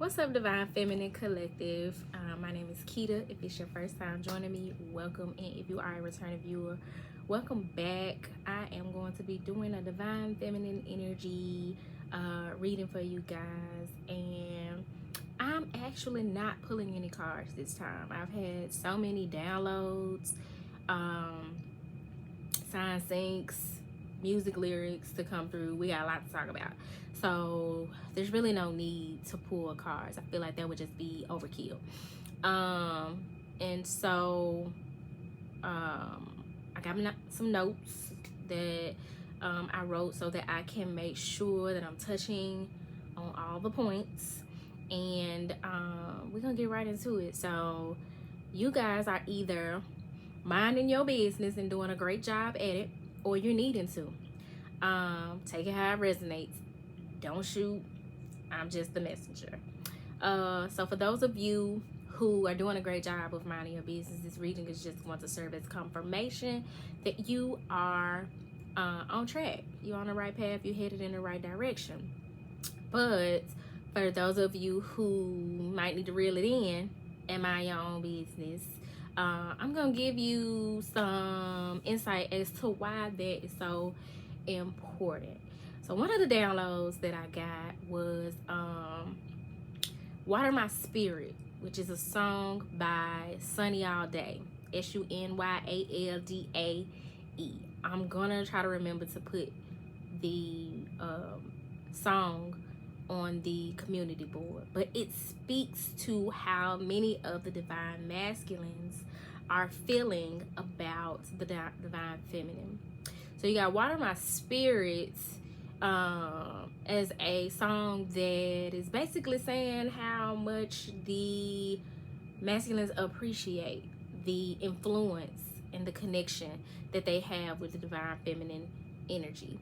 What's up, Divine Feminine Collective? My name is Keita. If it's your first time joining me, welcome. And if you are a returning viewer, welcome back. I am going to be doing a Divine Feminine Energy reading for you guys. And I'm actually not pulling any cards this time. I've had so many downloads, sign syncs, music lyrics to come through. We got a lot to talk about. So there's really no need to pull cards. I feel like that would just be overkill. And so I got some notes that I wrote so that I can make sure that I'm touching on all the points. And we're gonna get right into it. So you guys are either minding your business and doing a great job at it, or you're needing to. Take it how it resonates. Don't shoot. I'm just the messenger. So for those of you who are doing a great job of minding your business, this reading is just going to serve as confirmation that you are on track. You're on the right path. You're headed in the right direction. But for those of you who might need to reel it in and mind your own business, I'm going to give you some insight as to why that is so important. So one of the downloads that I got was Water My Spirit, which is a song by Sunny All Day, Sunyaldae. I'm gonna try to remember to put the song on the community board, but it speaks to how many of the divine masculines are feeling about the divine feminine. So you got Water My Spirit as a song that is basically saying how much the masculines appreciate the influence and the connection that they have with the divine feminine energy.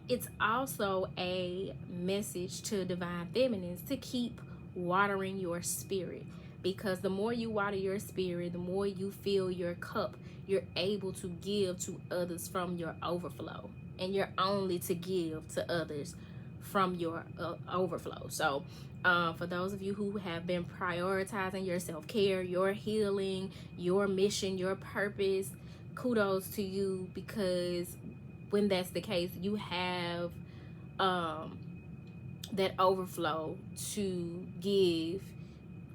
It's also a message to divine feminines to keep watering your spirit, because the more you water your spirit, the more you fill your cup, you're able to give to others from your overflow, and you're only to give to others from your overflow. So for those of you who have been prioritizing your self-care, your healing, your mission, your purpose, kudos to you, because when that's the case, you have that overflow to give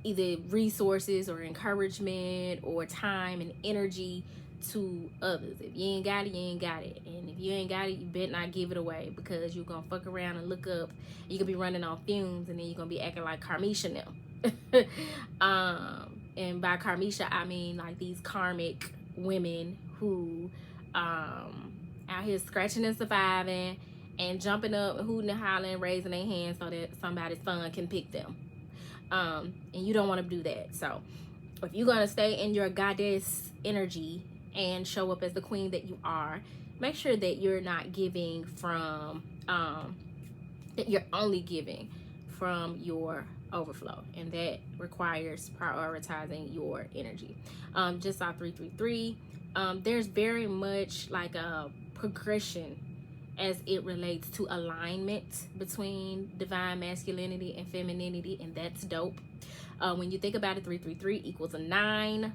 either resources or encouragement or time and energy to others. If you ain't got it, you ain't got it. And if you ain't got it, you better not give it away, because you're gonna fuck around and look up, you could be running on fumes, and then you're gonna be acting like Karmisha now. And by Karmisha, I mean like these karmic women who out here scratching and surviving and jumping up, hooting and hollering, raising their hands so that somebody's son can pick them. And you don't want to do that. So if you're gonna stay in your goddess energy and show up as the queen that you are, make sure that you're not giving from that you're only giving from your overflow, and that requires prioritizing your energy. Just saw 333. There's very much like a progression as it relates to alignment between divine masculinity and femininity, and that's dope. When you think about it, 333 equals a 9,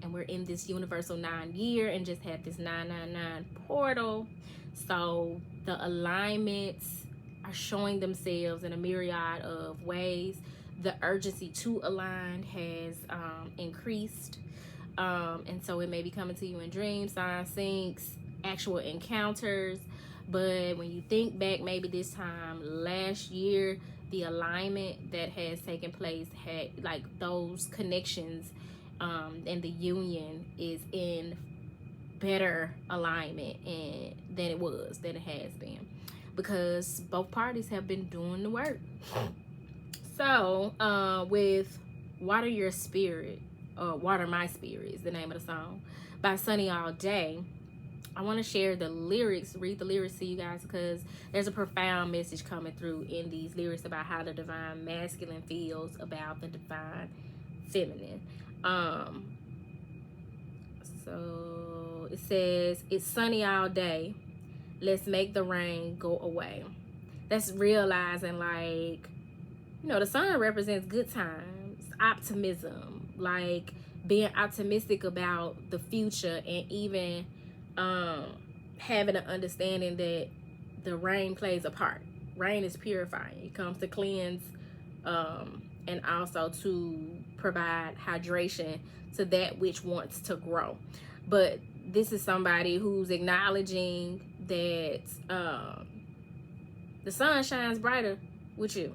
and we're in this universal 9 year and just had this 999 portal. So the alignments are showing themselves in a myriad of ways. The urgency to align has increased, and so it may be coming to you in dreams, sign syncs, actual encounters. But when you think back, maybe this time last year, the alignment that has taken place had like those connections, and the union is in better alignment than it has been, because both parties have been doing the work. So with Water Your Spirit, or Water My Spirit is the name of the song, by Sunny All Day, I want to share the lyrics, read the lyrics to you guys, because there's a profound message coming through in these lyrics about how the divine masculine feels about the divine feminine. So it says, it's sunny all day, let's make the rain go away. That's realizing like You know, the sun represents good times, optimism, like being optimistic about the future, and even having an understanding that the rain plays a part. Rain is purifying. It comes to cleanse and also to provide hydration to that which wants to grow. But this is somebody who's acknowledging that the sun shines brighter with you,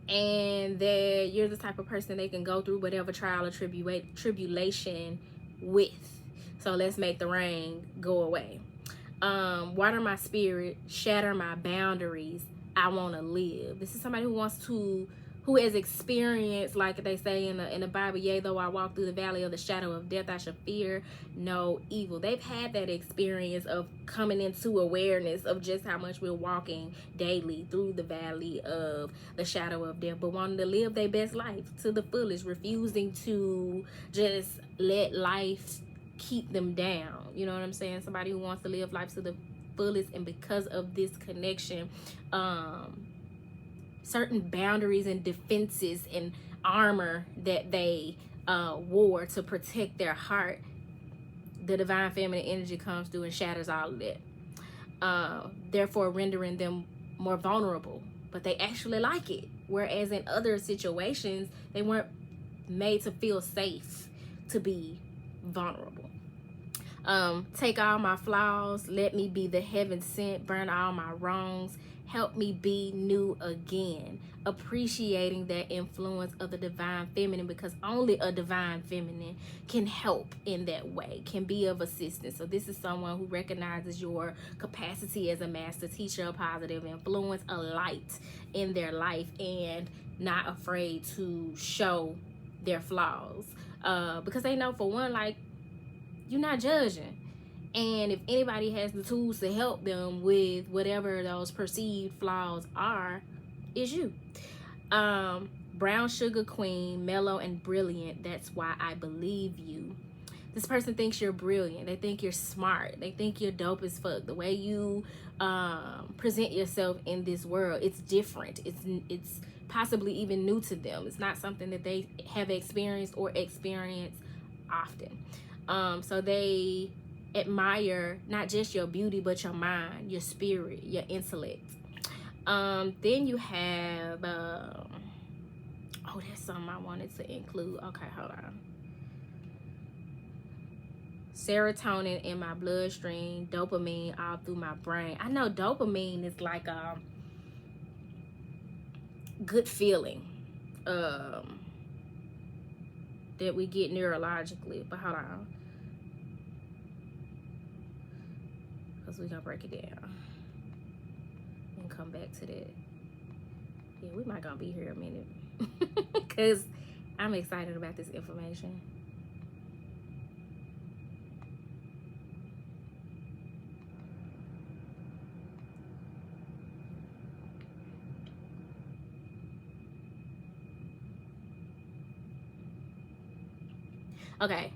and that you're the type of person they can go through whatever trial or tribulation with. So let's make the rain go away. Water my spirit, shatter my boundaries. I want to live. This is somebody who has experienced, like they say in the Bible, yea, though I walk through the valley of the shadow of death, I shall fear no evil. They've had that experience of coming into awareness of just how much we're walking daily through the valley of the shadow of death, but wanting to live their best life to the fullest, refusing to just let life keep them down. You know what I'm saying? Somebody who wants to live life to the fullest, and because of this connection, certain boundaries and defenses and armor that they wore to protect their heart, the divine feminine energy comes through and shatters all of that, therefore rendering them more vulnerable. But they actually like it, whereas in other situations they weren't made to feel safe to be vulnerable. Take all my flaws, let me be the heaven sent, burn all my wrongs, help me be new again. Appreciating that influence of the divine feminine, because only a divine feminine can help in that way, can be of assistance. So this is someone who recognizes your capacity as a master teacher, a positive influence, a light in their life, and not afraid to show their flaws, because they know, for one, like, you're not judging. And if anybody has the tools to help them with whatever those perceived flaws are, it's you. Brown sugar queen, mellow and brilliant. That's why I believe you. This person thinks you're brilliant. They think you're smart. They think you're dope as fuck. The way you present yourself in this world, it's different. It's possibly even new to them. It's not something that they have experienced or experience often. So they admire not just your beauty, but your mind, your spirit, your intellect. Then you have oh, there's something I wanted to include. Okay, hold on. Serotonin in my bloodstream, dopamine all through my brain. I know dopamine is like a good feeling that we get neurologically, but hold on, because we're gonna break it down and come back to that. Yeah, we might gonna be here a minute because I'm excited about this information. Okay,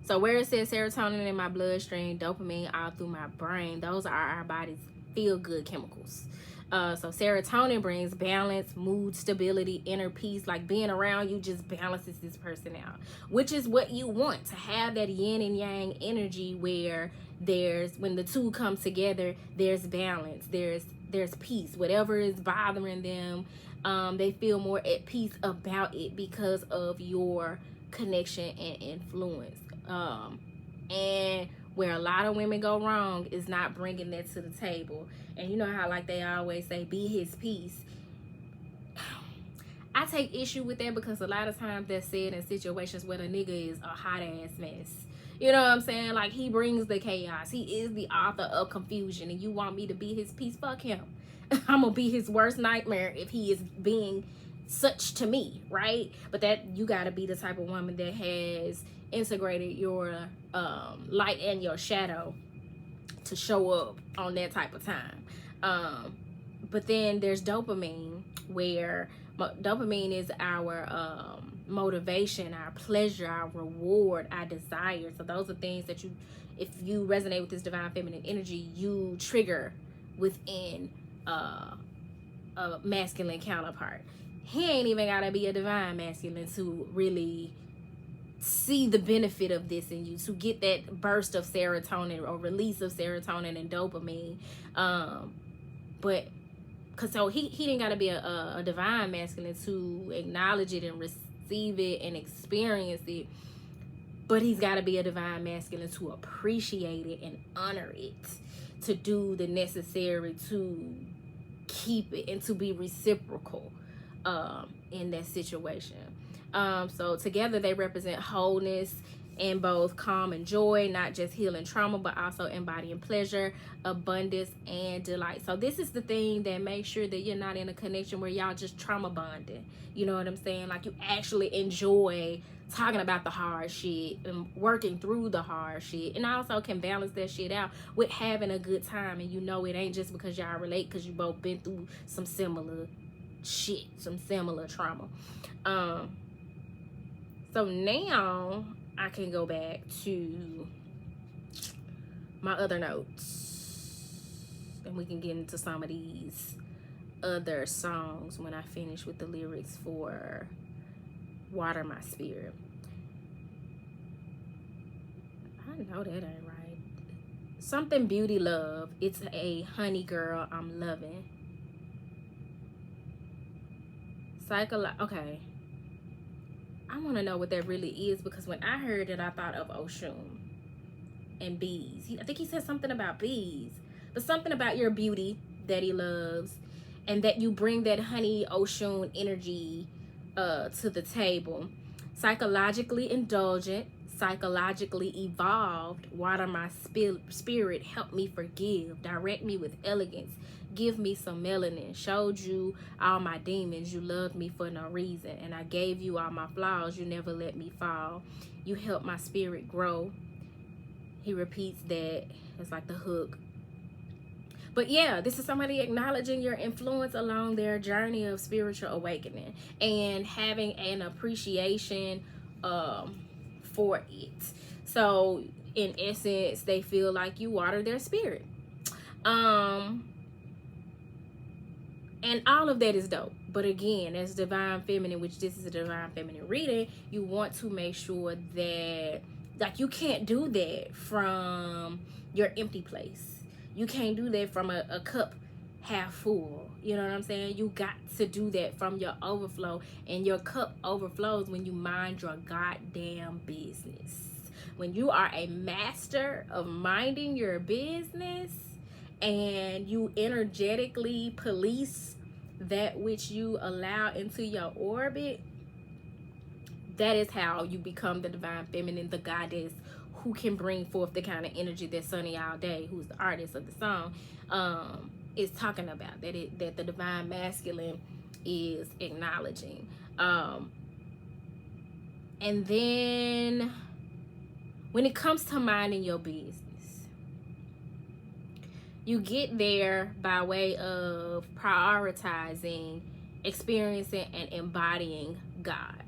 so where it says serotonin in my bloodstream, dopamine all through my brain, those are our body's feel-good chemicals. So serotonin brings balance, mood stability, inner peace. Like being around you just balances this person out, which is what you want, to have that yin and yang energy where when the two come together, there's balance, there's peace. Whatever is bothering them, they feel more at peace about it because of your connection and influence. And where a lot of women go wrong is not bringing that to the table. And you know how, like, they always say, be his peace. I take issue with that because a lot of times that's said in situations where the nigga is a hot ass mess. You know what I'm saying? Like, he brings the chaos. He is the author of confusion, and you want me to be his peace? Fuck him. I'm gonna be his worst nightmare if he is being such to me, right? But that you got to be the type of woman that has integrated your light and your shadow to show up on that type of time. But then there's dopamine, where dopamine is our motivation, our pleasure, our reward, our desire. So those are things that you, if you resonate with this divine feminine energy, you trigger within a masculine counterpart. he ain't even gotta be a divine masculine to really see the benefit of this in you, to get that burst of serotonin or release of serotonin and dopamine. But because so he didn't gotta be a divine masculine to acknowledge it and receive it and experience it, but he's got to be a divine masculine to appreciate it and honor it, to do the necessary to keep it and to be reciprocal in that situation. So together they represent wholeness in both calm and joy, not just healing trauma, but also embodying pleasure, abundance, and delight. So this is the thing that makes sure that you're not in a connection where y'all just trauma bonding. You know what I'm saying? Like, you actually enjoy talking about the hard shit and working through the hard shit, and also can balance that shit out with having a good time. And you know it ain't just because y'all relate, because you both been through some similar shit, some similar trauma. So now I can go back to my other notes and we can get into some of these other songs when I finish with the lyrics for Water My Spirit. I know that ain't right. Something beauty love. It's a honey girl I'm loving. Okay. I want to know what that really is, because when I heard it, I thought of Oshun and bees. I think he said something about bees, but something about your beauty that he loves, and that you bring that honey Oshun energy to the table. Psychologically indulgent, psychologically evolved. Water my spirit, help me forgive, direct me with elegance, give me some melanin, showed you all my demons, you loved me for no reason, and I gave you all my flaws, you never let me fall, you helped my spirit grow. He repeats that. It's like the hook. But yeah, this is somebody acknowledging your influence along their journey of spiritual awakening and having an appreciation for it. So in essence, they feel like you water their spirit. And all of that is dope. But again, as divine feminine, which this is a divine feminine reading, you want to make sure that, like, you can't do that from your empty place. You can't do that from a cup half full. You know what I'm saying? You got to do that from your overflow. And your cup overflows when you mind your goddamn business. When you are a master of minding your business and you energetically police that which you allow into your orbit, that is how you become the divine feminine, the goddess who can bring forth the kind of energy that Sunny All Day, who's the artist of the song, is talking about, that the divine masculine is acknowledging. And then when it comes to minding your business, you get there by way of prioritizing, experiencing, and embodying God.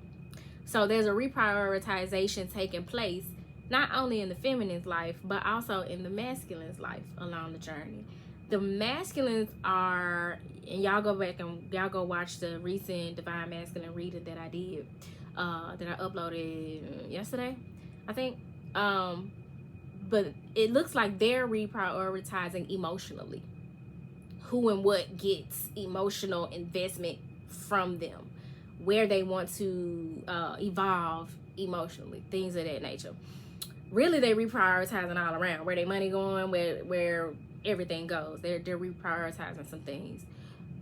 So there's a reprioritization taking place, not only in the feminine's life, but also in the masculine's life along the journey. The masculines are, and y'all go back and y'all go watch the recent Divine Masculine reading that I did, that I uploaded yesterday, I think. But it looks like they're reprioritizing emotionally. Who and what gets emotional investment from them, where they want to evolve emotionally, things of that nature. Really, they reprioritizing all around, where their money going, where everything goes. They're reprioritizing some things.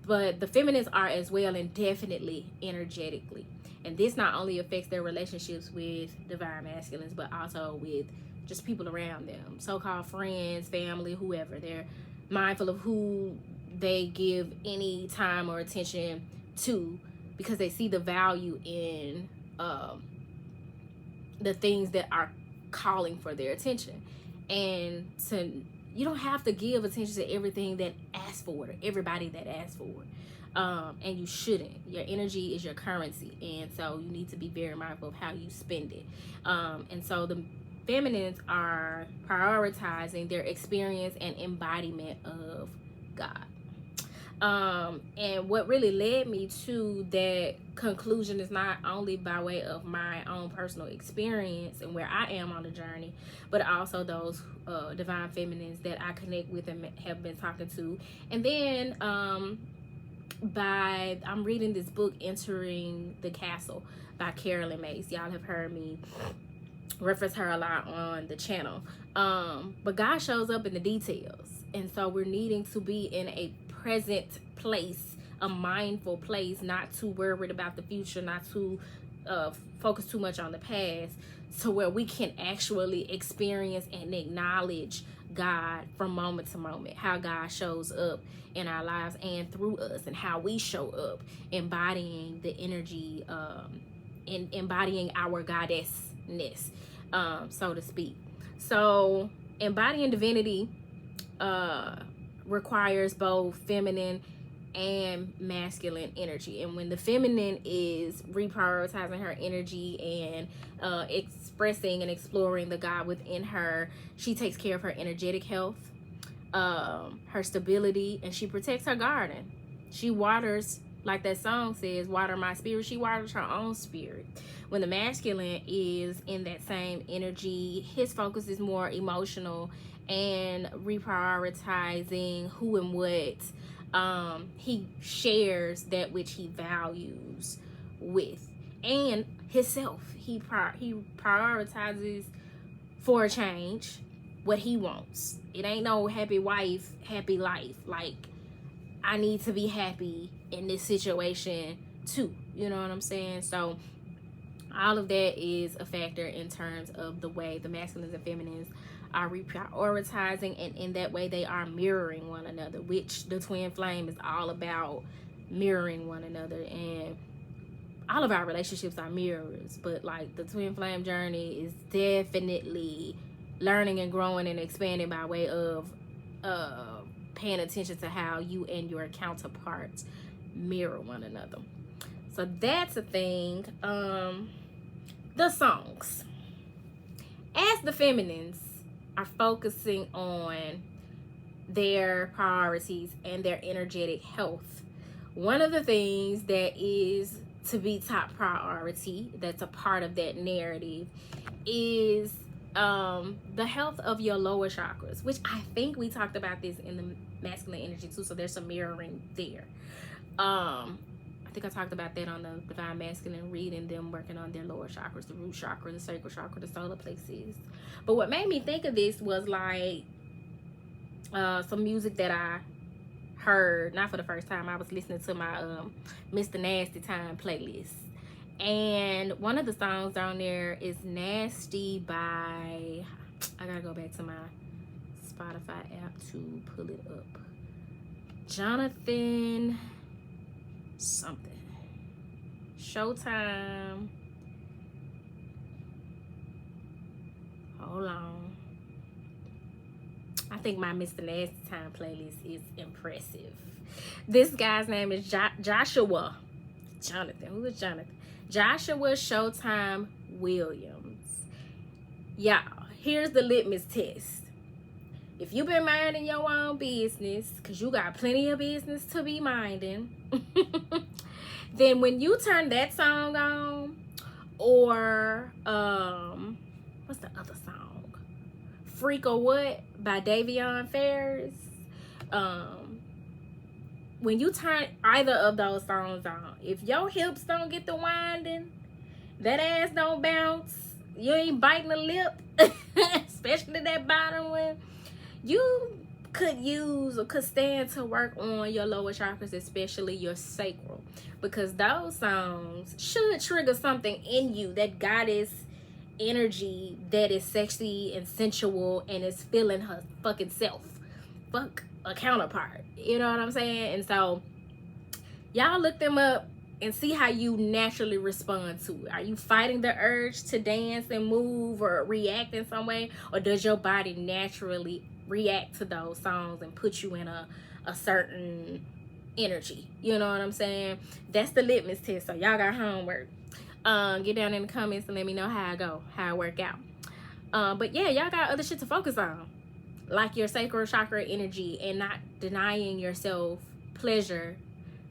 But the feminines are as well, and definitely energetically. And this not only affects their relationships with divine masculines, but also with just people around them, so-called friends, family, whoever. They're mindful of who they give any time or attention to, because they see the value in the things that are calling for their attention. And you don't have to give attention to everything that asks for it, everybody that asks for it. And you shouldn't. Your energy is your currency, and so you need to be very mindful of how you spend it. And so the feminines are prioritizing their experience and embodiment of God. And what really led me to that conclusion is not only by way of my own personal experience and where I am on the journey, but also those divine feminines that I connect with and have been talking to. And then I'm reading this book, Entering the Castle by Carolyn Mace. Y'all have heard me reference her a lot on the channel. But God shows up in the details. And so we're needing to be in a present place, a mindful place, not too worried about the future, not too focus too much on the past, so where we can actually experience and acknowledge God from moment to moment, how God shows up in our lives and through us, and how we show up embodying the energy, embodying our goddessness, so to speak. So embodying divinity requires both feminine and masculine energy. And when the feminine is reprioritizing her energy and expressing and exploring the God within her, she takes care of her energetic health, her stability, and she protects her garden. She waters, like that song says, water my spirit. She waters her own spirit. When the masculine is in that same energy, his focus is more emotional and reprioritizing who and what he shares that which he values with, and himself. He prioritizes for a change what he wants. It ain't no happy wife, happy life. Like, I need to be happy in this situation too. You know what I'm saying? So all of that is a factor in terms of the way the masculines and feminines are reprioritizing, and in that way they are mirroring one another, which the twin flame is all about, mirroring one another. And all of our relationships are mirrors, but like the twin flame journey is definitely learning and growing and expanding by way of paying attention to how you and your counterparts mirror one another. So that's a thing. The songs, as the feminines are focusing on their priorities and their energetic health, one of the things that is to be top priority, that's a part of that narrative, is the health of your lower chakras, which I think we talked about this in the masculine energy too, so there's some mirroring there. I think I talked about that on the divine masculine reading, them working on their lower chakras, the root chakra, the sacral chakra, the solar plexus. But what made me think of this was like some music that I heard, not for the first time. I was listening to my Mr. Nasty Time playlist, and one of the songs on there is Nasty by, I gotta go back to my Spotify app to pull it up, Jonathan something, Showtime, hold on, I think my Mr. Nasty Time playlist is impressive. This guy's name is Joshua Jonathan. Who is Jonathan? Joshua Showtime Williams. Y'all, here's the litmus test. If you've been minding your own business, because you got plenty of business to be minding, then when you turn that song on, or what's the other song? Freak or What by Davion Ferris. When you turn either of those songs on, if your hips don't get the winding, that ass don't bounce, you ain't biting the lip, especially that bottom one, you could use or could stand to work on your lower chakras, especially your sacral, because those songs should trigger something in you, that goddess energy that is sexy and sensual and is feeling her fucking self. Fuck a counterpart, you know what I'm saying? And so y'all look them up and see how you naturally respond to it. Are you fighting the urge to dance and move or react in some way, or does your body naturally react to those songs and put you in a certain energy? You know what I'm saying? That's the litmus test. So y'all got homework. Get down in the comments and let me know how I go, how I work out. But yeah, y'all got other shit to focus on, like your sacral chakra energy, and not denying yourself pleasure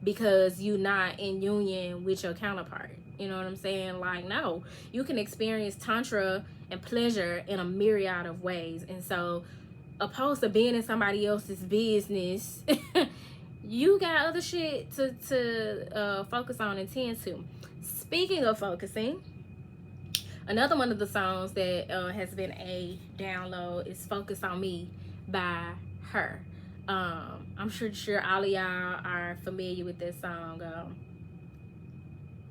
because you're not in union with your counterpart. You know what I'm saying? Like, no, you can experience tantra and pleasure in a myriad of ways. And so, opposed to being in somebody else's business, you got other shit to focus on and tend to. Speaking of focusing, another one of the songs that has been a download is Focus on Me by her. I'm sure all of y'all are familiar with this song.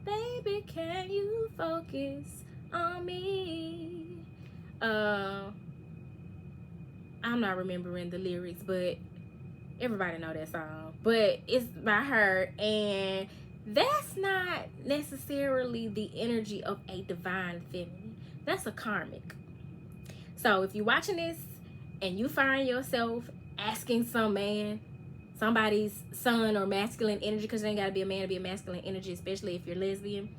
Baby, can you focus on me? I'm not remembering the lyrics, but everybody know that song. But it's by her, and that's not necessarily the energy of a divine feminine. That's a karmic. So if you're watching this and you find yourself asking some man, somebody's son or masculine energy, because it ain't got to be a man to be a masculine energy, especially if you're lesbian.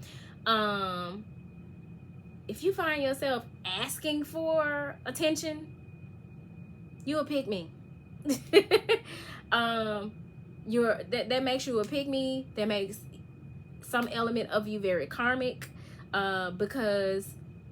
If you find yourself asking for attention, you a pick me. That makes you a pick me. That makes some element of you very karmic, because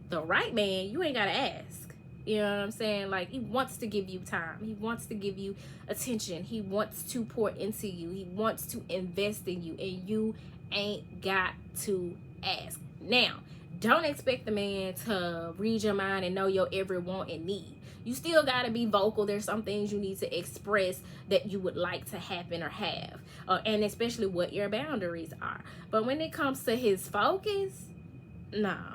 the right man, you ain't gotta ask. You know what I'm saying? Like, he wants to give you time. He wants to give you attention. He wants to pour into you. He wants to invest in you, and you ain't got to ask. Now, don't expect the man to read your mind and know your every want and need. You still got to be vocal. There's some things you need to express that you would like to happen or have, and especially what your boundaries are. But when it comes to his focus, nah.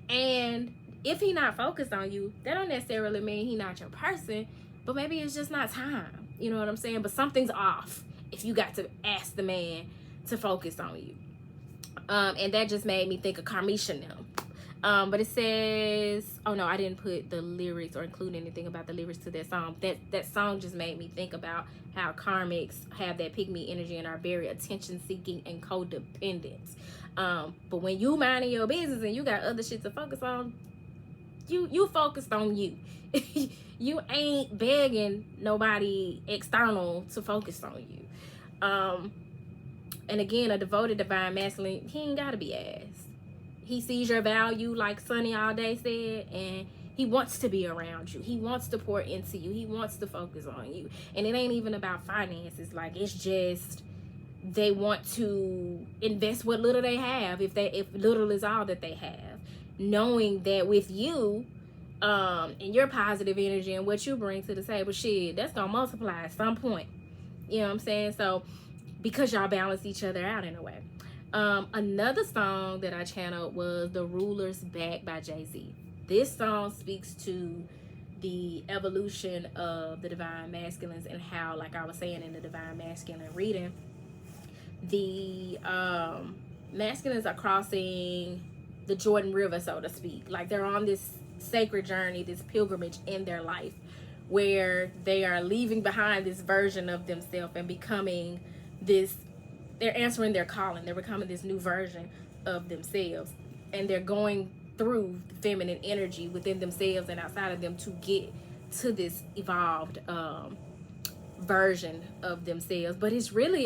And if he not focused on you, that don't necessarily mean he not your person, but maybe it's just not time. You know what I'm saying? But something's off if you got to ask the man to focus on you. And that just made me think of Carmisha now. But it says, oh no, I didn't put the lyrics or include anything about the lyrics to that song. That song just made me think about how karmics have that pick-me energy and are very attention-seeking and codependent. But when you minding your business and you got other shit to focus on, you focused on you. You ain't begging nobody external to focus on you. And again, a devoted divine masculine, he ain't gotta be asked. He sees your value, like Sunny all day said, and he wants to be around you. He wants to pour into you. He wants to focus on you. And it ain't even about finances. Like, it's just they want to invest what little they have, if little is all that they have, knowing that with you and your positive energy and what you bring to the table, shit, that's gonna multiply at some point. You know what I'm saying? So, because y'all balance each other out in a way. Another song that I channeled was The Ruler's Back by Jay-Z. This song speaks to the evolution of the divine masculines and how, like I was saying in the divine masculine reading, the masculines are crossing the Jordan River, so to speak. Like, they're on this sacred journey, this pilgrimage in their life, where they are leaving behind this version of themselves and becoming this, they're answering their calling. They're becoming this new version of themselves, and they're going through the feminine energy within themselves and outside of them to get to this evolved version of themselves. But it's really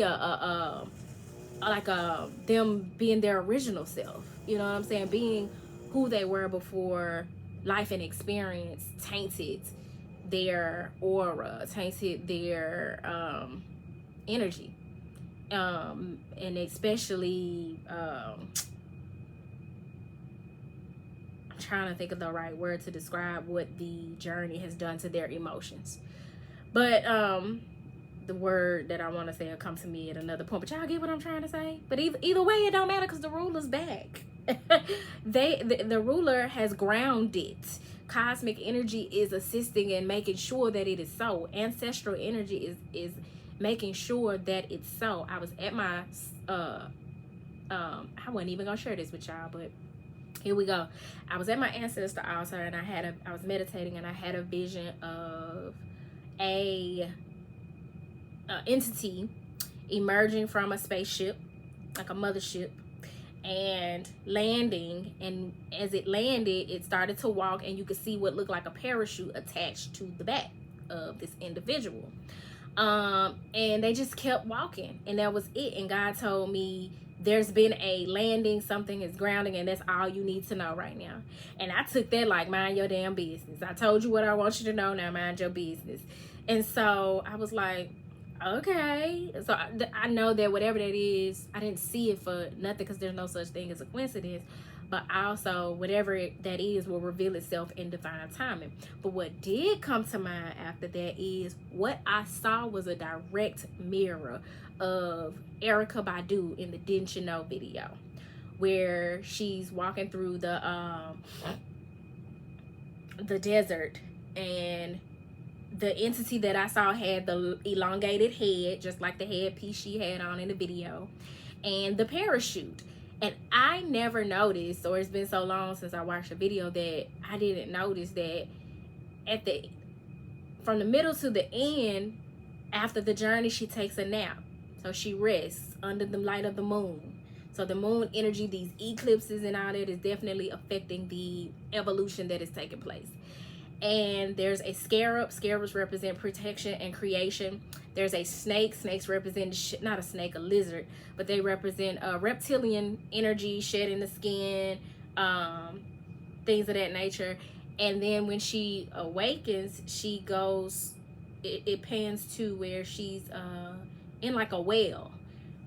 them being their original self. You know what I'm saying? Being who they were before life and experience tainted their aura, tainted their energy. And especially, I'm trying to think of the right word to describe what the journey has done to their emotions. But the word that I want to say will come to me at another point. But y'all get what I'm trying to say? But either way, it don't matter, because the ruler's back. The ruler has grounded. Cosmic energy is assisting and making sure that it is so. Ancestral energy is making sure that it's so. I was at my I wasn't even gonna share this with y'all, but here we go. I was at my ancestor altar, and I was meditating, and I had a vision of a entity emerging from a spaceship, like a mothership, and landing. And as it landed, it started to walk, and you could see what looked like a parachute attached to the back of this individual. And they just kept walking, and that was it. And God told me, there's been a landing, something is grounding, and that's all you need to know right now. And I took that like, mind your damn business. I told you what I want you to know, now mind your business. And so I was like, okay. So I know that whatever that is, I didn't see it for nothing, because there's no such thing as a coincidence. But also, whatever that is will reveal itself in divine timing. But what did come to mind after that is, what I saw was a direct mirror of Erykah Badu in the Didn't You Know video, where she's walking through the desert, and the entity that I saw had the elongated head, just like the headpiece she had on in the video, and the parachute. And I never noticed, or it's been so long since I watched the video, that I didn't notice that from the middle to the end, after the journey, she takes a nap. So she rests under the light of the moon. So the moon energy, these eclipses and all that, is definitely affecting the evolution that is taking place. And there's a scarab. Scarabs represent protection and creation. There's a snake. Snakes represent, not a snake, a lizard, but they represent reptilian energy, shedding the skin, things of that nature. And then when she awakens, she goes, it pans to where she's in like a well,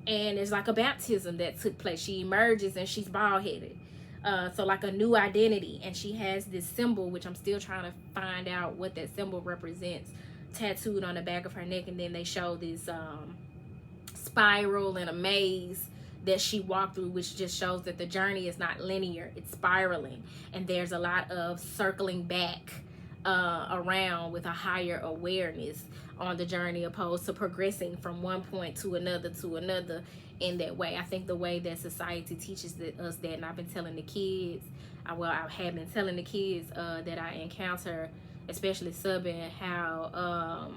and there's like a baptism that took place. She emerges and she's bald-headed. So like a new identity, and she has this symbol, which I'm still trying to find out what that symbol represents, tattooed on the back of her neck. And then they show this spiral and a maze that she walked through, which just shows that the journey is not linear, it's spiraling, and there's a lot of circling back around with a higher awareness on the journey, opposed to progressing from one point to another in that way. I think the way that society teaches us that, and I've been telling the kids, I have been telling the kids that I encounter, especially subbing, how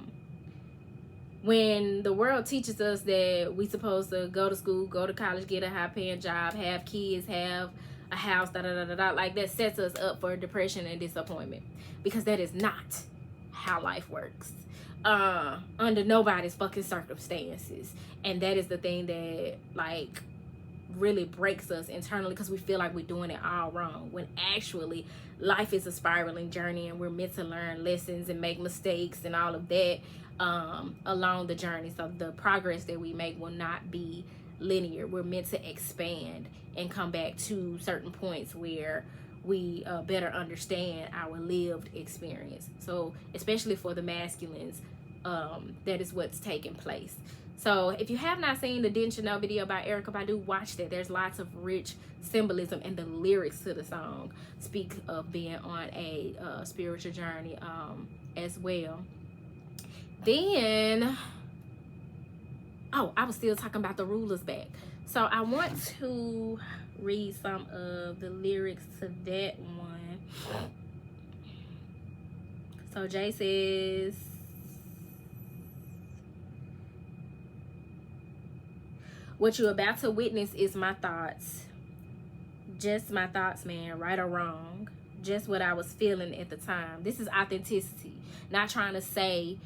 when the world teaches us that we supposed to go to school, go to college, get a high paying job, have kids, have a house, like that sets us up for depression and disappointment, because that is not how life works under nobody's fucking circumstances. And that is the thing that like really breaks us internally, because we feel like we're doing it all wrong, when actually life is a spiraling journey, and we're meant to learn lessons and make mistakes and all of that along the journey. So the progress that we make will not be linear. We're meant to expand and come back to certain points where we better understand our lived experience. So especially for the masculines, that is what's taking place. So if you have not seen the Didn't You Know video by Erykah Badu, watch that. There's lots of rich symbolism, and the lyrics to the song speak of being on a spiritual journey as well. Then, I was still talking about the ruler's back. So I want to read some of the lyrics to that one. So Jay says, what you're about to witness is my thoughts. Just my thoughts, man, right or wrong. Just what I was feeling at the time. This is authenticity. Not trying to say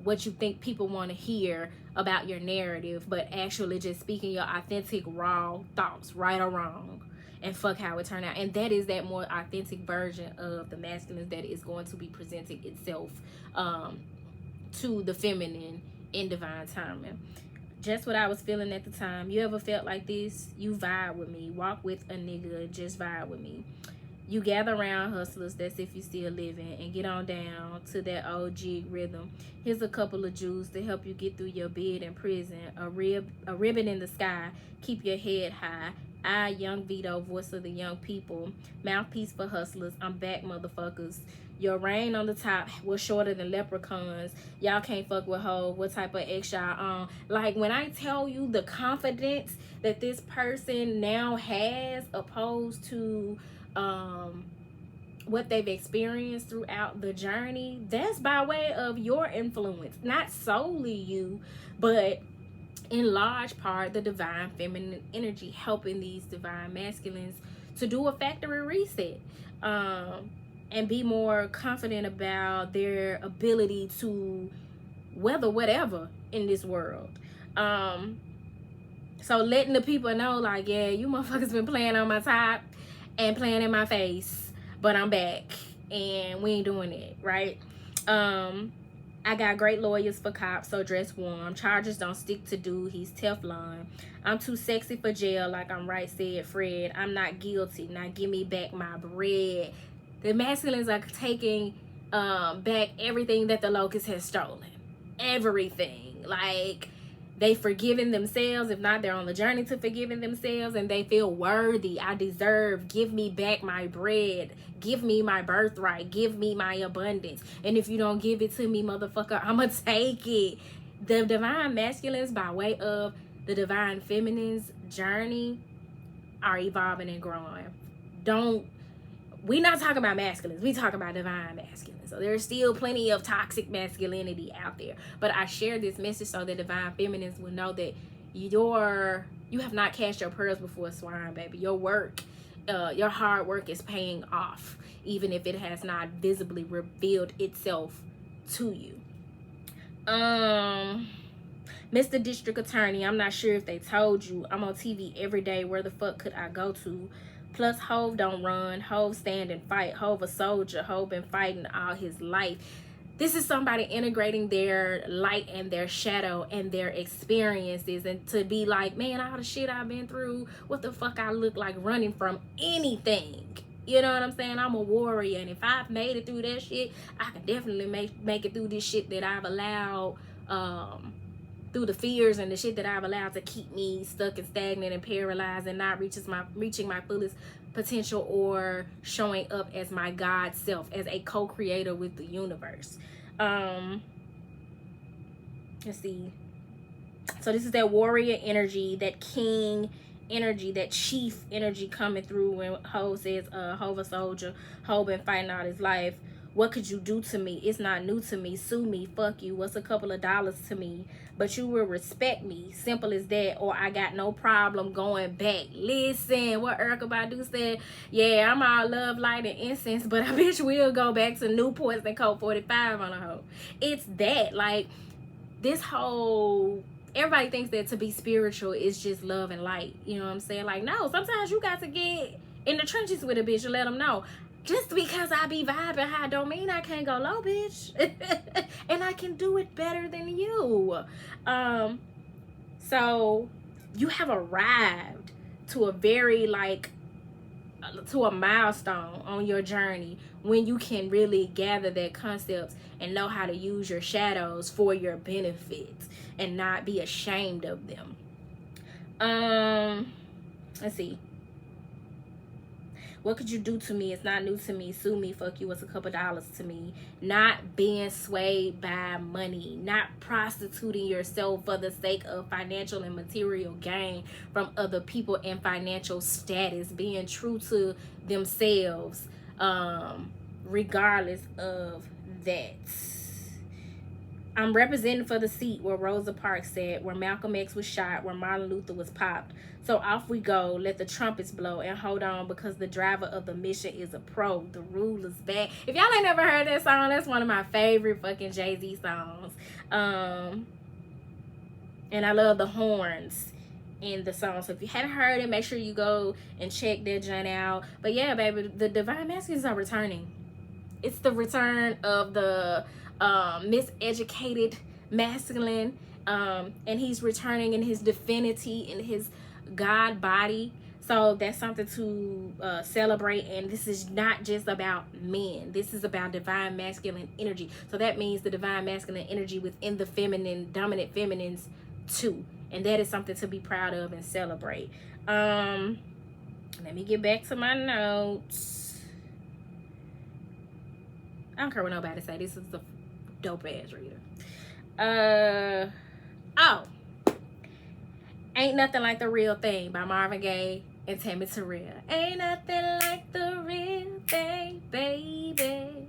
what you think people want to hear about your narrative, but actually just speaking your authentic, raw thoughts, right or wrong. And fuck how it turned out. And that is that more authentic version of the masculine that is going to be presenting itself to the feminine in divine timing. Just what I was feeling at the time. You ever felt like this? You vibe with me. Walk with a nigga. Just vibe with me. You gather around hustlers, that's if you still living, and get on down to that OG rhythm. Here's a couple of jewels to help you get through your bed in prison. A ribbon in the sky. Keep your head high. I, Young Vito, voice of the young people. Mouthpiece for hustlers. I'm back, motherfuckers. Your reign on the top was shorter than leprechauns. Y'all can't fuck with hoes. What type of X y'all on? Like, when I tell you the confidence that this person now has, opposed to what they've experienced throughout the journey, that's by way of your influence. Not solely you, but in large part the divine feminine energy helping these divine masculines to do a factory reset. And be more confident about their ability to weather whatever in this world. So letting the people know, like, yeah, you motherfuckers been playing on my top and playing in my face, but I'm back and we ain't doing it, right? I got great lawyers for cops, so dress warm. Charges don't stick to dude, he's Teflon. I'm too sexy for jail, like I'm right, said Fred. I'm not guilty, now give me back my bread. The masculines are taking back everything that the locust has stolen. Everything. Like, they forgiven themselves. If not, they're on the journey to forgiving themselves, and they feel worthy. I deserve. Give me back my bread. Give me my birthright. Give me my abundance. And if you don't give it to me, motherfucker, I'ma take it. The divine masculines, by way of the divine feminines journey, are evolving and growing. We're not talking about masculines. We talking about divine masculines. So there's still plenty of toxic masculinity out there. But I share this message so that divine feminines will know that you have not cast your pearls before swine, baby. Your work, your hard work is paying off, even if it has not visibly revealed itself to you. Mr. District Attorney, I'm not sure if they told you, I'm on TV every day. Where the fuck could I go to? Plus, Hove don't run. Hove stand and fight. Hove a soldier. Hove been fighting all his life. This is somebody integrating their light and their shadow and their experiences, and to be like, man, all the shit I've been through, what the fuck I look like running from anything. You know what I'm saying? I'm a warrior, and if I've made it through that shit, I can definitely make it through this shit that I've allowed, through the fears and the shit that I've allowed to keep me stuck and stagnant and paralyzed and not reaching my fullest potential or showing up as my God self, as a co-creator with the universe. Let's see. So this is that warrior energy, that king energy, that chief energy coming through when Hove says, Hove a soldier, Hove been fighting all his life. What could you do to me? It's not new to me. Sue me. Fuck you. What's a couple of dollars to me? But you will respect me. Simple as that. Or I got no problem going back. Listen, what Erykah Badu said. Yeah, I'm all love, light, and incense, but I bitch will go back to Newports and Coke 45 on a hoe. It's that. Like, this whole... Everybody thinks that to be spiritual is just love and light. You know what I'm saying? Like, no. Sometimes you got to get in the trenches with a bitch and let them know. Just because I be vibing high don't mean I can't go low, bitch. And I can do it better than you. So you have arrived to a very, to a milestone on your journey when you can really gather their concepts and know how to use your shadows for your benefit and not be ashamed of them. Let's see. What could you do to me? It's not new to me. Sue me. Fuck you. What's a couple dollars to me? Not being swayed by money. Not prostituting yourself for the sake of financial and material gain from other people and financial status. Being true to themselves, regardless of that. I'm representing for the seat where Rosa Parks sat, where Malcolm X was shot, where Martin Luther was popped. So off we go, let the trumpets blow, and hold on, because the driver of the mission is a pro. The rule is back. If y'all ain't never heard that song, that's one of my favorite fucking Jay-Z songs. And I love the horns in the song. So if you haven't heard it, make sure you go and check that joint out. But yeah, baby, the divine masculines are returning. It's the return of the miseducated masculine, and he's returning in his divinity, in his God body. So that's something to celebrate. And this is not just about men. This is about divine masculine energy. So that means the divine masculine energy within the feminine, dominant feminines too. And that is something to be proud of and celebrate. Let me get back to my notes. I don't care what nobody say. This is a dope ass reader. Ain't Nothing Like the Real Thing by Marvin Gaye and Tammy Terrell. Ain't nothing like the real thing, baby.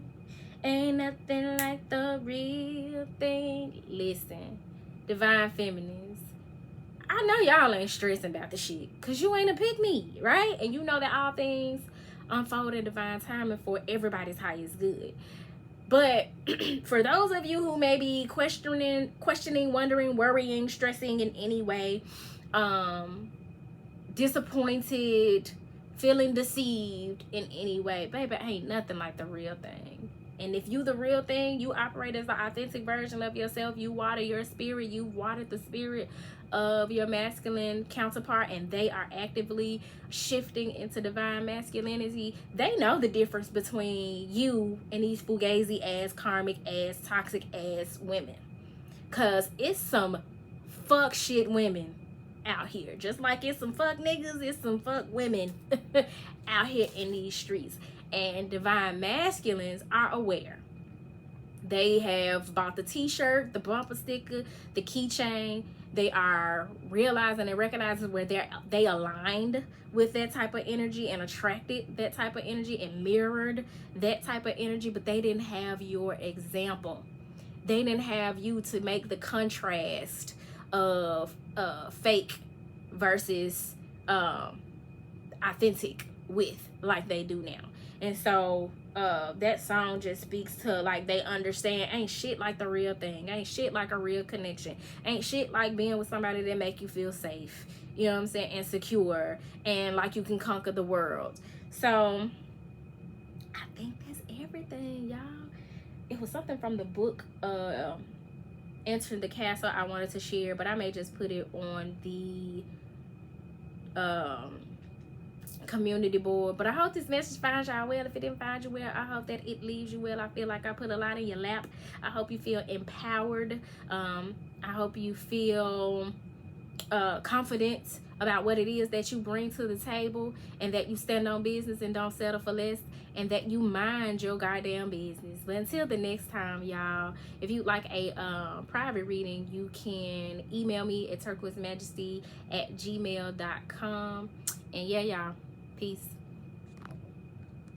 Ain't nothing like the real thing. Listen, divine feminines, I know y'all ain't stressing about the shit, because you ain't a pick-me, right? And you know that all things unfold in divine timing for everybody's highest good. But for those of you who may be questioning, wondering, worrying, stressing in any way, disappointed, feeling deceived in any way, baby, ain't nothing like the real thing. And if you the real thing, you operate as the authentic version of yourself. You water your spirit. You water the spirit of your masculine counterpart, and they are actively shifting into divine masculinity. They know the difference between you and these fugazi ass, karmic ass, toxic ass women. Cause it's some fuck shit women out here. Just like it's some fuck niggas, it's some fuck women out here in these streets. And divine masculines are aware. They have bought the t-shirt, the bumper sticker, the keychain. They are realizing and recognizing where they aligned with that type of energy and attracted that type of energy and mirrored that type of energy, but they didn't have your example. They didn't have you to make the contrast of fake versus authentic with, like they do now. And so that song just speaks to, like, they understand ain't shit like the real thing, ain't shit like a real connection, ain't shit like being with somebody that make you feel safe, you know what I'm saying, and secure, and like you can conquer the world. So I think that's everything, y'all. It was something from the book Entering the Castle I wanted to share, but I may just put it on the community board. But I hope this message finds y'all well. If it didn't find you well, I hope that it leaves you well. I feel like I put a lot in your lap. I hope you feel empowered. I hope you feel confident about what it is that you bring to the table, and that you stand on business and don't settle for less, and that you mind your goddamn business. But until the next time, y'all, if you'd like a private reading, you can email me at turquoisemajesty@gmail.com. And yeah, y'all, peace.